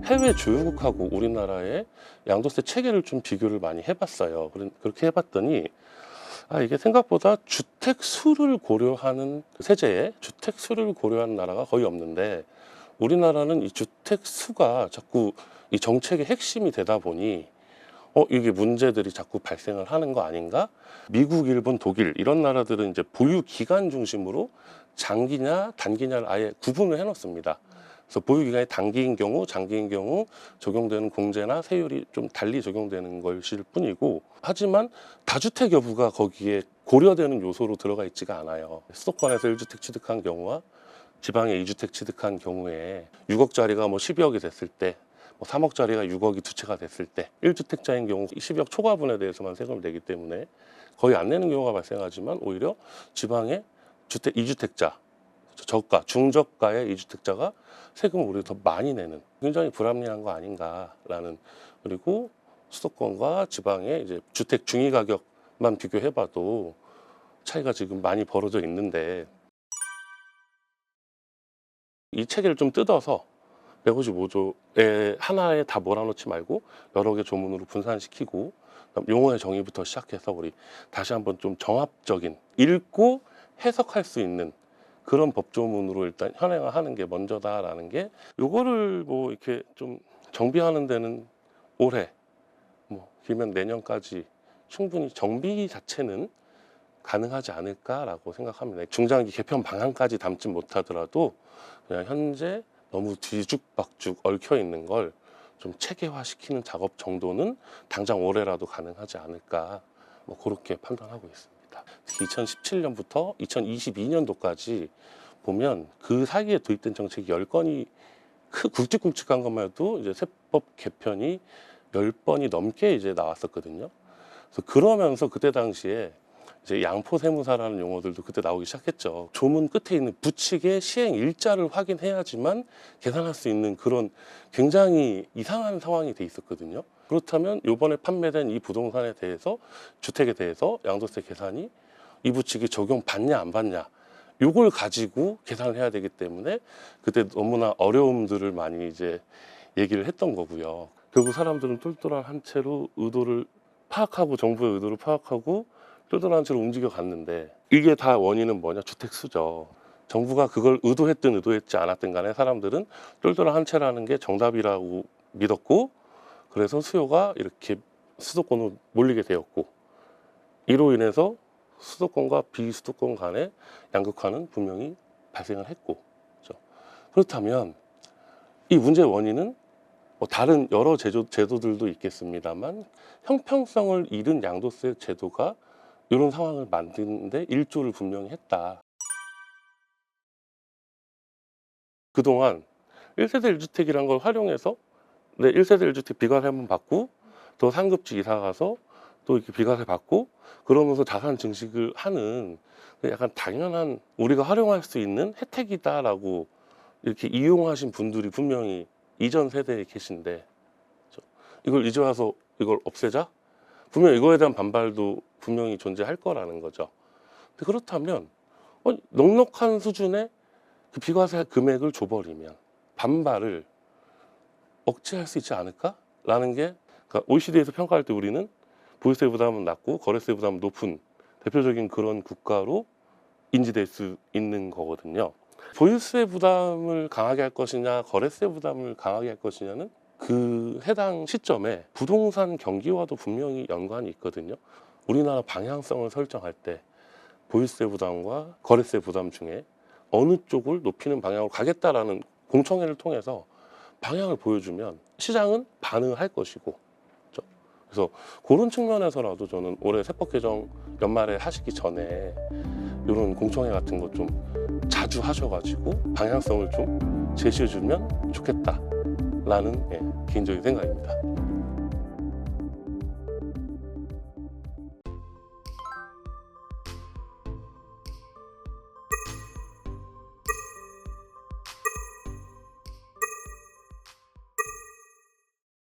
해외 주요국하고 우리나라의 양도세 체계를 좀 비교를 많이 해봤어요. 그렇게 해봤더니 이게 생각보다 주택 수를 고려하는 세제에 주택 수를 고려하는 나라가 거의 없는데, 우리나라는 이 주택 수가 자꾸 이 정책의 핵심이 되다 보니 이게 문제들이 자꾸 발생을 하는 거 아닌가? 미국, 일본, 독일 이런 나라들은 이제 보유 기간 중심으로 장기냐 단기냐를 아예 구분을 해놓습니다. 그래서 보유 기간이 단기인 경우, 장기인 경우 적용되는 공제나 세율이 좀 달리 적용되는 것일 뿐이고, 하지만 다주택 여부가 거기에 고려되는 요소로 들어가 있지가 않아요. 수도권에서 1주택 취득한 경우와 지방에 2주택 취득한 경우에 6억짜리가 뭐 12억이 됐을 때, 뭐 3억짜리가 6억이 두 채가 됐을 때 1주택자인 경우 12억 초과분에 대해서만 세금을 내기 때문에 거의 안 내는 경우가 발생하지만, 오히려 지방의 2주택자, 저가, 중저가의 2주택자가 세금을 오히려 더 많이 내는, 굉장히 불합리한 거 아닌가라는. 그리고 수도권과 지방의 이제 주택 중위 가격만 비교해봐도 차이가 지금 많이 벌어져 있는데, 이 체계를 좀 뜯어서 155조에 하나에 다 몰아넣지 말고 여러 개 조문으로 분산시키고, 용어의 정의부터 시작해서 우리 다시 한번 좀 정합적인, 읽고 해석할 수 있는 그런 법조문으로 일단 현행화하는 게 먼저다라는 게, 요거를 뭐 이렇게 좀 정비하는 데는 올해, 뭐 길면 내년까지 충분히 정비 자체는 가능하지 않을까라고 생각합니다. 중장기 개편 방향까지 담지 못하더라도 그냥 현재 너무 뒤죽박죽 얽혀 있는 걸 좀 체계화시키는 작업 정도는 당장 올해라도 가능하지 않을까, 뭐 그렇게 판단하고 있습니다. 특히 2017년부터 2022년도까지 보면 그 사이에 도입된 정책이 10건이 굵직굵직한 것만 해도 이제 세법 개편이 10번이 넘게 이제 나왔었거든요. 그래서 그러면서 그때 당시에 이제 양포세무사라는 용어들도 그때 나오기 시작했죠. 조문 끝에 있는 부칙의 시행 일자를 확인해야지만 계산할 수 있는 그런 굉장히 이상한 상황이 돼 있었거든요. 그렇다면 이번에 판매된 이 부동산에 대해서, 주택에 대해서 양도세 계산이 이 부칙이 적용받냐 안 받냐, 요걸 가지고 계산을 해야 되기 때문에 그때 너무나 어려움들을 많이 이제 얘기를 했던 거고요. 결국 사람들은 똘똘한 한 채로 의도를 파악하고, 정부의 의도를 파악하고 똘똘한 채로 움직여 갔는데, 이게 다 원인은 뭐냐? 주택 수죠. 정부가 그걸 의도했든 의도했지 않았든 간에 사람들은 똘똘한 한 채라는 게 정답이라고 믿었고, 그래서 수요가 이렇게 수도권으로 몰리게 되었고, 이로 인해서 수도권과 비수도권 간의 양극화는 분명히 발생을 했고, 그렇죠? 그렇다면 이 문제의 원인은 뭐 다른 여러 제도들도 있겠습니다만, 형평성을 잃은 양도세 제도가 이런 상황을 만드는데 일조를 분명히 했다. 그동안 1세대 1주택이란 걸 활용해서 1세대 1주택 비과세 한번 받고, 또 상급지 이사 가서 또 이렇게 비과세 받고, 그러면서 자산 증식을 하는 약간 당연한, 우리가 활용할 수 있는 혜택이다라고 이렇게 이용하신 분들이 분명히 이전 세대에 계신데, 이걸 이제 와서 이걸 없애자? 분명히 이거에 대한 반발도 분명히 존재할 거라는 거죠. 근데 그렇다면 넉넉한 수준의 그 비과세 금액을 줘버리면 반발을 억제할 수 있지 않을까라는 게, 그러니까 OECD에서 평가할 때 우리는 보유세 부담은 낮고 거래세 부담은 높은 대표적인 그런 국가로 인지될 수 있는 거거든요. 보유세 부담을 강하게 할 것이냐, 거래세 부담을 강하게 할 것이냐는 그 해당 시점에 부동산 경기와도 분명히 연관이 있거든요. 우리나라 방향성을 설정할 때 보유세 부담과 거래세 부담 중에 어느 쪽을 높이는 방향으로 가겠다라는 공청회를 통해서 방향을 보여주면 시장은 반응을 할 것이고, 그렇죠? 그래서 그런 측면에서라도 저는 올해 세법 개정 연말에 하시기 전에 이런 공청회 같은 거 좀 자주 하셔가지고 방향성을 좀 제시해주면 좋겠다라는 개인적인 생각입니다.